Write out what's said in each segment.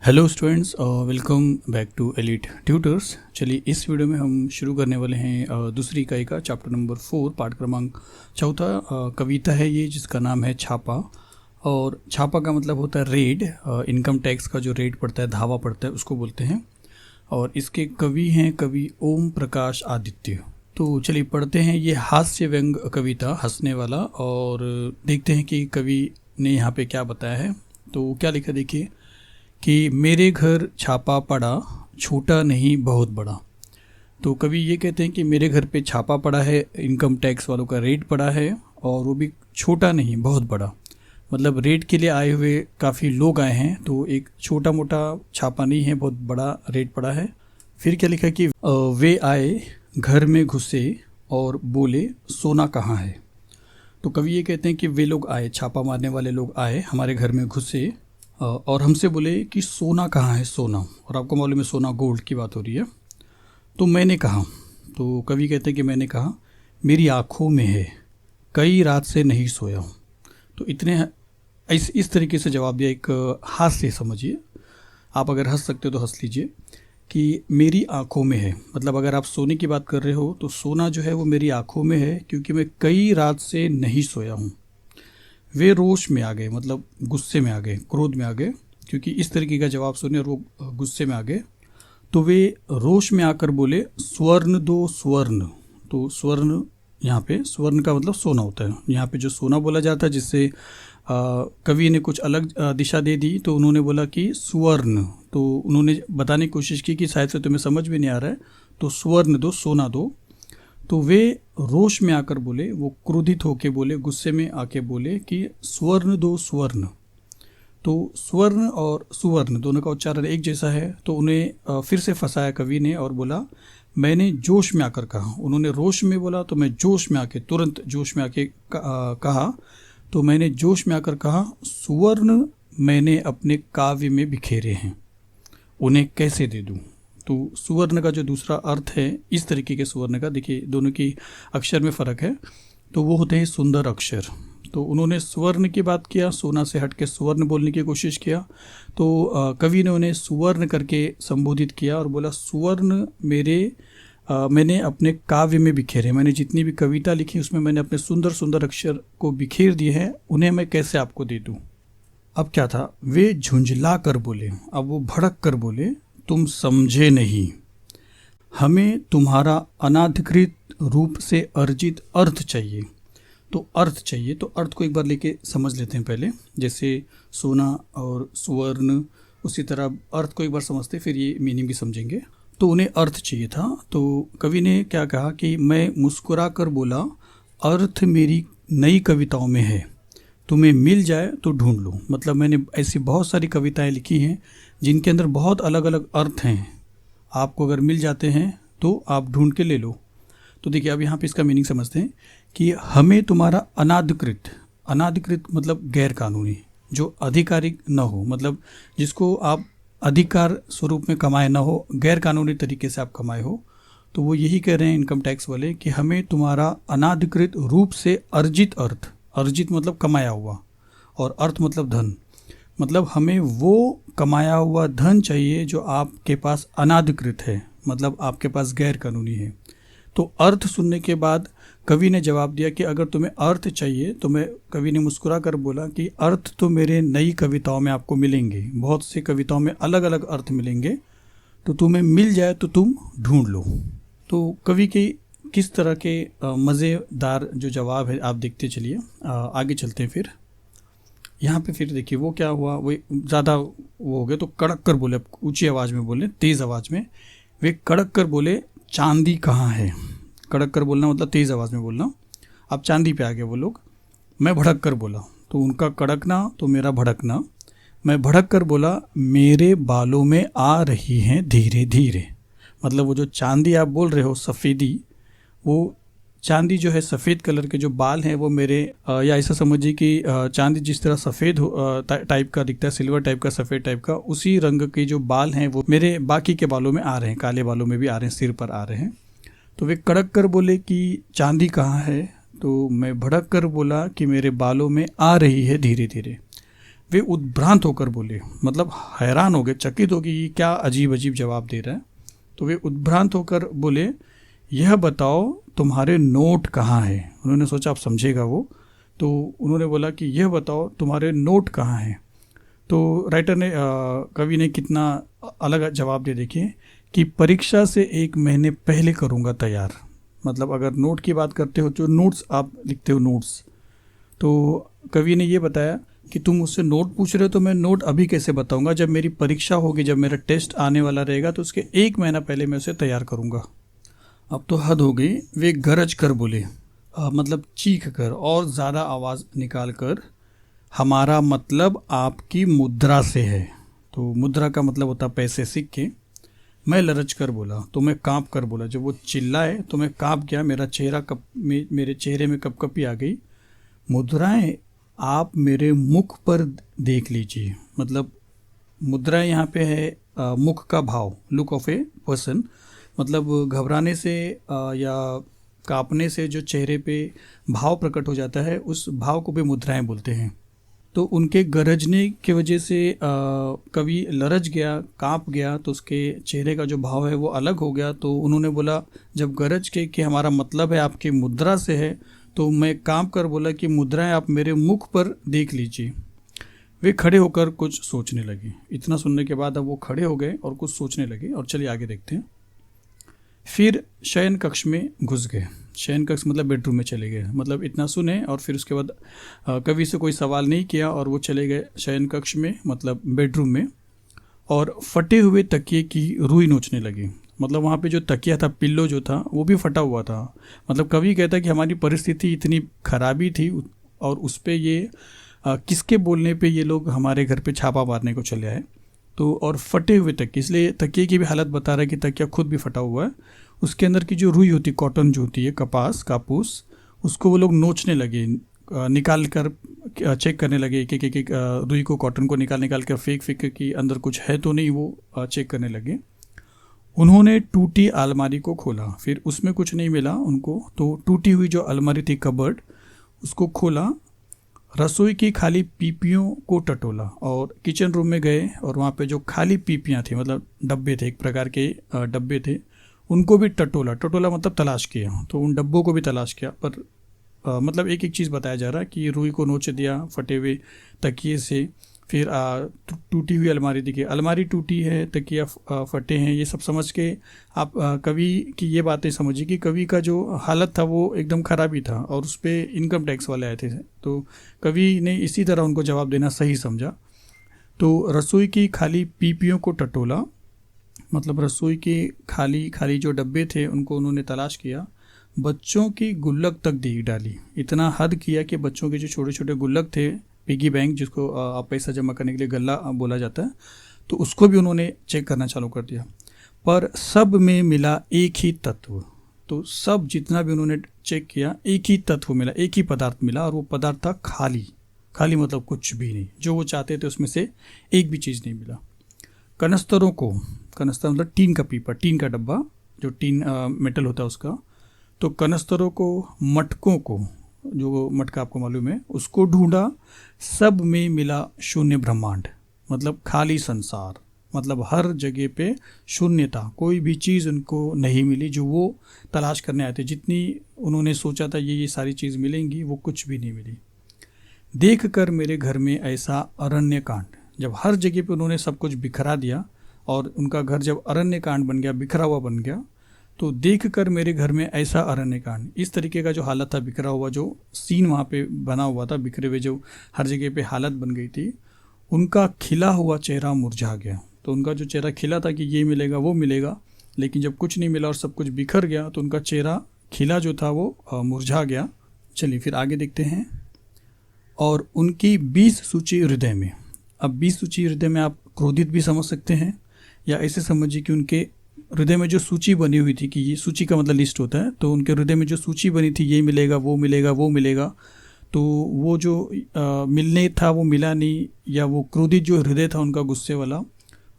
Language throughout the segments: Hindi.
Hello students, welcome back to Elite Tutors. चलिए इस वीडियो में हम शुरू करने वाले हैं दूसरी इकाई का चैप्टर नंबर 4 पाठ क्रमांक चौथा। कविता है ये जिसका नाम है छापा। और छापा का मतलब होता है रेड। इनकम टैक्स का जो रेड पड़ता है, धावा पड़ता है, उसको बोलते हैं। और इसके कवि हैं कवि ओम प्रकाश आदित्य। तो चलिए पढ़ते हैं ये हास्य व्यंग कविता, हंसने वाला, और देखते हैं कि कवि ने यहाँ पे क्या बताया है। तो क्या लिखा देखिए कि मेरे घर छापा पड़ा, छोटा नहीं बहुत बड़ा। तो कवि ये कहते हैं कि मेरे घर पे छापा पड़ा है, इनकम टैक्स वालों का रेड पड़ा है, और वो भी छोटा नहीं बहुत बड़ा। मतलब रेड के लिए आए हुए काफ़ी लोग आए हैं, तो एक छोटा मोटा छापा नहीं है, बहुत बड़ा रेड पड़ा है। फिर क्या लिखा कि वे आए घर में घुसे और बोले सोना कहाँ है। तो कवि ये कहते हैं कि वे लोग आए, छापा मारने वाले लोग आए, हमारे घर में घुसे और हमसे बोले कि सोना कहाँ है, सोना। और आपको मालूम है सोना गोल्ड की बात हो रही है। तो मैंने कहा, तो कवि कहते हैं कि मैंने कहा मेरी आँखों में है, कई रात से नहीं सोया हूँ। तो इतने इस तरीके से जवाब दिया। एक हास्य समझिए, आप अगर हंस सकते हो तो हंस लीजिए कि मेरी आँखों में है। मतलब अगर आप सोने की बात कर रहे हो तो सोना जो है वो मेरी आँखों में है, क्योंकि मैं कई रात से नहीं सोया हूँ। वे रोष में आ गए, मतलब गुस्से में आ गए, क्रोध में आ गए, क्योंकि इस तरीके का जवाब सुने और वो गुस्से में आ गए। तो वे रोष में आकर बोले स्वर्ण दो स्वर्ण। तो स्वर्ण, यहाँ पे स्वर्ण का मतलब सोना होता है। यहाँ पे जो सोना बोला जाता है, जिससे कवि ने कुछ अलग दिशा दे दी, तो उन्होंने बोला कि स्वर्ण। तो उन्होंने बताने की कोशिश की कि शायद से तुम्हें समझ में नहीं आ रहा है, तो स्वर्ण दो, सोना दो। तो वे रोष में आकर बोले, वो क्रोधित होके बोले, गुस्से में आके बोले कि स्वर्ण दो स्वर्ण। तो स्वर्ण और सुवर्ण दोनों का उच्चारण एक जैसा है, तो उन्हें फिर से फंसाया कवि ने और बोला मैंने जोश में आकर कहा। उन्होंने रोष में बोला, तो मैं जोश में आके, तुरंत जोश में आके कहा। तो मैंने जोश में आकर कहा सुवर्ण मैंने अपने काव्य में बिखेरे हैं, उन्हें कैसे दे दूं। तो सुवर्ण का जो दूसरा अर्थ है, इस तरीके के सुवर्ण का, देखिए दोनों की अक्षर में फ़र्क है, तो वो होते हैं सुंदर अक्षर। तो उन्होंने स्वर्ण की बात किया, सोना से हट के सुवर्ण बोलने की कोशिश किया। तो कवि ने उन्हें सुवर्ण करके संबोधित किया और बोला सुवर्ण मैंने अपने काव्य में बिखेरे, मैंने जितनी भी कविता लिखी उसमें मैंने अपने सुंदर सुंदर अक्षर को बिखेर दिए हैं, उन्हें मैं कैसे आपको दे दूँ। अब क्या था, वे झुंझला कर बोले, अब वो भड़क कर बोले तुम समझे नहीं, हमें तुम्हारा अनाधिकृत रूप से अर्जित अर्थ चाहिए। तो अर्थ चाहिए, तो अर्थ को एक बार लेके समझ लेते हैं पहले। जैसे सोना और सुवर्ण, उसी तरह अर्थ को एक बार समझते फिर ये मीनिंग भी समझेंगे। तो उन्हें अर्थ चाहिए था। तो कवि ने क्या कहा कि मैं मुस्कुरा कर बोला अर्थ मेरी नई कविताओं में है, तुम्हें मिल जाए तो ढूंढ लो। मतलब मैंने ऐसी बहुत सारी कविताएं लिखी हैं जिनके अंदर बहुत अलग अलग अर्थ हैं, आपको अगर मिल जाते हैं तो आप ढूंढ के ले लो। तो देखिए अब यहाँ पे इसका मीनिंग समझते हैं कि हमें तुम्हारा अनाधिकृत, अनाधिकृत मतलब गैर कानूनी, जो आधिकारिक न हो, मतलब जिसको आप अधिकार स्वरूप में कमाए ना हो, गैर कानूनी तरीके से आप कमाए हो। तो वो यही कह रहे हैं इनकम टैक्स वाले कि हमें तुम्हारा अनाधिकृत रूप से अर्जित अर्थ, अर्जित मतलब कमाया हुआ, और अर्थ मतलब धन, मतलब हमें वो कमाया हुआ धन चाहिए जो आपके पास अनाधिकृत है, मतलब आपके पास गैर कानूनी है। तो अर्थ सुनने के बाद कवि ने जवाब दिया कि अगर तुम्हें अर्थ चाहिए तो कवि ने मुस्कुरा कर बोला कि अर्थ तो मेरे नई कविताओं में आपको मिलेंगे, बहुत सी कविताओं में अलग अलग अर्थ मिलेंगे, तो तुम्हें मिल जाए तो तुम ढूंढ लो। तो कवि की किस तरह के मज़ेदार जो जवाब है आप देखते चलिए। आगे चलते हैं। फिर यहाँ पे फिर देखिए वो क्या हुआ, वो ज़्यादा वो हो गया, तो कड़क कर बोले, ऊंची आवाज़ में बोले, तेज़ आवाज़ में। वे कड़क कर बोले चांदी कहाँ है। कड़क कर बोलना मतलब तेज़ आवाज़ में बोलना। अब चांदी पे आ गए वो लोग। मैं भड़क कर बोला, तो उनका कड़कना तो मेरा भड़कना। मैं भड़क कर बोला मेरे बालों में आ रही हैं धीरे धीरे। मतलब वो जो चांदी आप बोल रहे हो, सफ़ेदी, वो चांदी जो है सफ़ेद कलर के जो बाल हैं वो मेरे, या ऐसा समझिए कि चांदी जिस तरह सफ़ेद टाइप का दिखता है, सिल्वर टाइप का, सफ़ेद टाइप का, उसी रंग के जो बाल हैं वो मेरे बाकी के बालों में आ रहे हैं, काले बालों में भी आ रहे हैं, सिर पर आ रहे हैं। तो वे कड़क कर बोले कि चांदी कहाँ है। तो मैं भड़क कर बोला कि मेरे बालों में आ रही है धीरे धीरे। वे उद्भ्रांत होकर बोले, मतलब हैरान हो गए, चकित हो गए, ये क्या अजीब अजीब जवाब दे रहा है। तो वे उद्भ्रांत होकर बोले, यह बताओ तुम्हारे नोट कहाँ हैं। उन्होंने सोचा आप समझेगा वो, तो उन्होंने बोला कि यह बताओ तुम्हारे नोट कहाँ हैं। तो राइटर ने कवि ने कितना अलग जवाब दे, देखिए कि परीक्षा से 1 महीने पहले करूँगा तैयार। मतलब अगर नोट की बात करते हो, जो नोट्स आप लिखते हो नोट्स, तो कवि ने ये बताया कि तुम मुझसे नोट पूछ रहे हो तो मैं नोट अभी कैसे बताऊंगा, जब मेरी परीक्षा होगी, जब मेरा टेस्ट आने वाला रहेगा तो उसके 1 महीना पहले मैं उसे तैयार करूंगा। अब तो हद हो गई, वे गरज कर बोले, मतलब चीख कर और ज़्यादा आवाज़ निकाल कर, हमारा मतलब आपकी मुद्रा से है। तो मुद्रा का मतलब होता पैसे, सिक्के। मैं लरज कर बोला तो मैं कांप कर बोला। जब वो चिल्लाए तो मैं कांप गया, मेरे चेहरे में कपकपी आ गई। मुद्राएं आप मेरे मुख पर देख लीजिए। मतलब मुद्रा यहाँ पे है मुख का भाव, लुक ऑफ ए पर्सन। मतलब घबराने से या कांपने से जो चेहरे पे भाव प्रकट हो जाता है, उस भाव को भी मुद्राएं बोलते हैं। तो उनके गरजने की वजह से कवि लरज गया, कांप गया, तो उसके चेहरे का जो भाव है वो अलग हो गया। तो उन्होंने बोला, जब गरज के कि हमारा मतलब है आपकी मुद्रा से है, तो मैं कांप कर बोला कि मुद्राएं आप मेरे मुख पर देख लीजिए। वे खड़े होकर कुछ सोचने लगे। इतना सुनने के बाद अब वो खड़े हो गए और कुछ सोचने लगे। और चलिए आगे देखते हैं। फिर शयन कक्ष में घुस गए। शयन कक्ष मतलब बेडरूम में चले गए। मतलब इतना सुने और फिर उसके बाद कवि से कोई सवाल नहीं किया और वो चले गए शयन कक्ष में, मतलब बेडरूम में। और फटे हुए तकिए की रुई नोचने लगे। मतलब वहाँ पे जो तकिया था, पिल्लो जो था, वो भी फटा हुआ था। मतलब कवि कहता है कि हमारी परिस्थिति इतनी खराबी थी और उस पे ये किसके बोलने पे ये लोग हमारे घर पे छापा मारने को चले आए। तो और फटे हुए तकिए, इसलिए तकिए की भी हालत बता रहा है कि तकिया खुद भी फटा हुआ है। उसके अंदर की जो रुई होती, कॉटन जो होती है, कपास, कापूस, उसको वो लोग नोचने लगे, निकाल कर चेक करने लगे। एक रुई को, कॉटन को निकाल कर फेंक कि अंदर कुछ है तो नहीं, वो चेक करने लगे। उन्होंने टूटी अलमारी को खोला, फिर उसमें कुछ नहीं मिला उनको। तो टूटी हुई जो अलमारी थी, कबर्ड, उसको खोला, रसोई की खाली पीपियों को टटोला और किचन रूम में गए और वहाँ पे जो खाली पीपियाँ थी, मतलब डब्बे थे, एक प्रकार के डब्बे थे, उनको भी टटोला मतलब तलाश किया। तो उन डब्बों को भी तलाश किया, पर मतलब एक एक चीज़ बताया जा रहा है कि रुई को नोच दिया फटे हुए तकिए से। फिर टूटी हुई अलमारी दिखी, अलमारी टूटी है, तकिया फटे हैं। ये सब समझ के आप कवि की ये बातें समझिए कि कवि का जो हालत था वो एकदम खराबी था और उस पर इनकम टैक्स वाले आए थे। तो कवि ने इसी तरह उनको जवाब देना सही समझा। तो रसोई की खाली पीपियों को टटोला, मतलब रसोई के खाली जो डब्बे थे उनको उन्होंने तलाश किया। बच्चों की गुल्लक तक देख डाली। इतना हद किया कि बच्चों के जो छोटे छोटे गुल्लक थे, पिगी बैंक, जिसको आप पैसा जमा करने के लिए गल्ला बोला जाता है, तो उसको भी उन्होंने चेक करना चालू कर दिया। पर सब में मिला एक ही तत्व। तो सब जितना भी उन्होंने चेक किया, एक ही तत्व मिला, एक ही पदार्थ मिला, और वो पदार्थ था खाली मतलब कुछ भी नहीं। जो वो चाहते थे उसमें से एक भी चीज़ नहीं मिला। कनस्तरों को, कनस्तर मतलब टीन का पीपा, टीन का डब्बा, जो टीन मेटल होता है उसका, तो कनस्तरों को, मटकों को, जो मटका आपको मालूम है, उसको ढूंढा, सब में मिला शून्य ब्रह्मांड, मतलब खाली संसार। मतलब हर जगह पे शून्य था, कोई भी चीज़ उनको नहीं मिली जो वो तलाश करने आए थे। जितनी उन्होंने सोचा था ये सारी चीज़ मिलेंगी, वो कुछ भी नहीं मिली। देख कर मेरे घर में ऐसा अरण्य कांड, जब हर जगह पे उन्होंने सब कुछ बिखरा दिया और उनका घर जब अरण्य कांड बन गया, बिखरा हुआ बन गया, तो देख कर मेरे घर में ऐसा अरण्य कांड, इस तरीके का जो हालत था, बिखरा हुआ जो सीन वहाँ पे बना हुआ था, बिखरे हुए जो हर जगह पे हालत बन गई थी, उनका खिला हुआ चेहरा मुरझा गया। तो उनका जो चेहरा खिला था कि ये मिलेगा वो मिलेगा, लेकिन जब कुछ नहीं मिला और सब कुछ बिखर गया तो उनका चेहरा खिला जो था वो मुरझा गया। चलिए फिर आगे देखते हैं। और उनकी 20 सूची हृदय में। अब 20 सूची हृदय में आप क्रोधित भी समझ सकते हैं, या ऐसे समझिए कि उनके हृदय में जो सूची बनी हुई थी, कि ये सूची का मतलब लिस्ट होता है, तो उनके हृदय में जो सूची बनी थी, ये मिलेगा वो मिलेगा वो मिलेगा, तो वो जो मिलने था वो मिला नहीं, या वो क्रोधित जो हृदय था उनका, गुस्से वाला,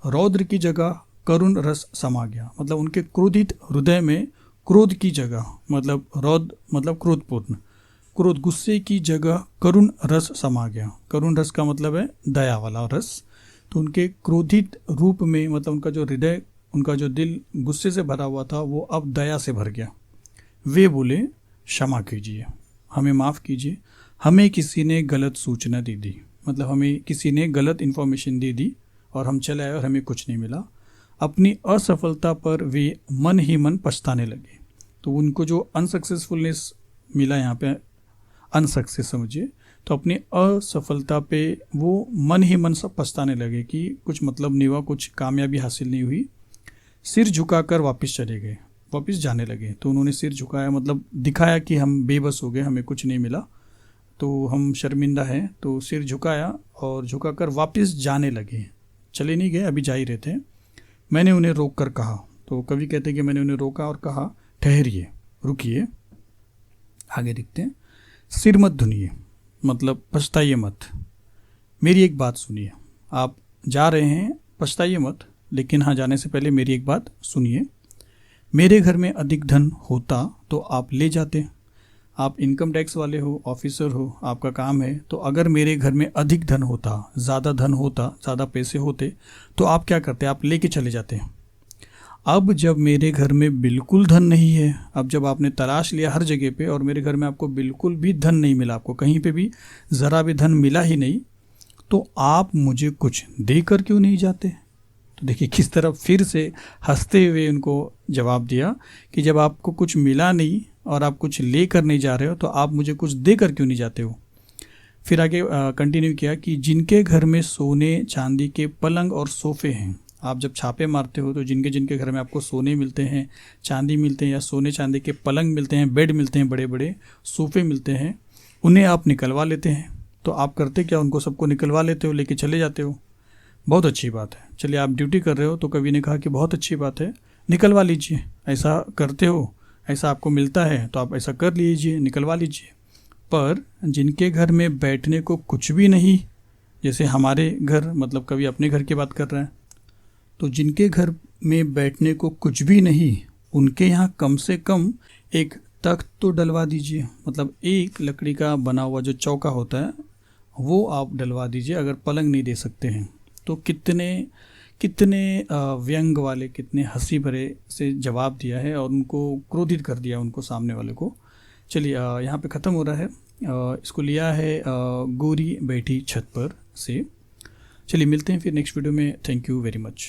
रौद्र की जगह करुण रस समा गया। मतलब उनके क्रोधित हृदय में क्रोध की जगह, मतलब रौद्र मतलब क्रोधपूर्ण, क्रोध, गुस्से की जगह करुण रस समा गया। करुण रस का मतलब है दया वाला रस। तो उनके क्रोधित रूप में मतलब उनका जो हृदय, उनका जो दिल गुस्से से भरा हुआ था वो अब दया से भर गया। वे बोले, क्षमा कीजिए, हमें माफ़ कीजिए, हमें किसी ने गलत सूचना दे दी। मतलब हमें किसी ने गलत इन्फॉर्मेशन दे दी और हम चले आए और हमें कुछ नहीं मिला। अपनी असफलता पर वे मन ही मन पछताने लगे। तो उनको जो अनसक्सेसफुलनेस मिला, यहाँ पे अनसक्सेस समझिए, तो अपनी असफलता पे वो मन ही मन सब पछताने लगे कि कुछ मतलब नहीं हुआ, कुछ कामयाबी हासिल नहीं हुई। सिर झुकाकर वापस चले गए, वापस जाने लगे। तो उन्होंने सिर झुकाया, मतलब दिखाया कि हम बेबस हो गए, हमें कुछ नहीं मिला, तो हम शर्मिंदा हैं। तो सिर झुकाया और झुकाकर वापस जाने लगे, चले नहीं गए, अभी जा ही रहे थे। मैंने उन्हें रोक कर कहा, तो कवि कहते हैं कि मैंने उन्हें रोका और कहा, ठहरिए, रुकिए, आगे देखते हैं। सिर मत धुनिए, मतलब पछताइए मत, मेरी एक बात सुनिए। आप जा रहे हैं, पछताइए मत, लेकिन हाँ, जाने से पहले मेरी एक बात सुनिए। मेरे घर में अधिक धन होता तो आप ले जाते। आप इनकम टैक्स वाले हो, ऑफिसर हो, आपका काम है, तो अगर मेरे घर में अधिक धन होता, ज़्यादा धन होता, ज़्यादा पैसे होते, तो आप क्या करते? आप लेके चले जाते। अब जब मेरे घर में बिल्कुल धन नहीं है, अब जब आपने तलाश लिया हर जगह पे और मेरे घर में आपको बिल्कुल भी धन नहीं मिला, आपको कहीं पे भी ज़रा भी धन मिला ही नहीं, तो आप मुझे कुछ देकर क्यों नहीं जाते? तो देखिए किस तरह फिर से हंसते हुए उनको जवाब दिया कि जब आपको कुछ मिला नहीं और आप कुछ ले कर नहीं जा रहे हो, तो आप मुझे कुछ देकर क्यों नहीं जाते हो? फिर आगे कंटिन्यू किया कि जिनके घर में सोने चांदी के पलंग और सोफ़े हैं, आप जब छापे मारते हो तो जिनके जिनके घर में आपको सोने मिलते हैं, चांदी मिलते हैं, या सोने चांदी के पलंग मिलते हैं, बेड मिलते हैं, बड़े बड़े सोफ़े मिलते हैं, उन्हें आप निकलवा लेते हैं। तो आप करते क्या? उनको सबको निकलवा लेते हो, लेके चले जाते हो। बहुत अच्छी बात है, चलिए आप ड्यूटी कर रहे हो, तो कवि ने कहा कि बहुत अच्छी बात है, निकलवा लीजिए। ऐसा करते हो, ऐसा आपको मिलता है, तो आप ऐसा कर लीजिए, निकलवा लीजिए। पर जिनके घर में बैठने को कुछ भी नहीं, जैसे हमारे घर, मतलब कवि अपने घर की बात कर रहे हैं, तो जिनके घर में बैठने को कुछ भी नहीं, उनके यहाँ कम से कम एक तख्त तो डलवा दीजिए। मतलब एक लकड़ी का बना हुआ जो चौका होता है वो आप डलवा दीजिए, अगर पलंग नहीं दे सकते हैं तो। कितने कितने व्यंग वाले, कितने हंसी भरे से जवाब दिया है और उनको क्रोधित कर दिया, उनको सामने वाले को। चलिए यहाँ पे ख़त्म हो रहा है। इसको लिया है गोरी बैठी छत पर से। चलिए मिलते हैं फिर नेक्स्ट वीडियो में। Thank you very much.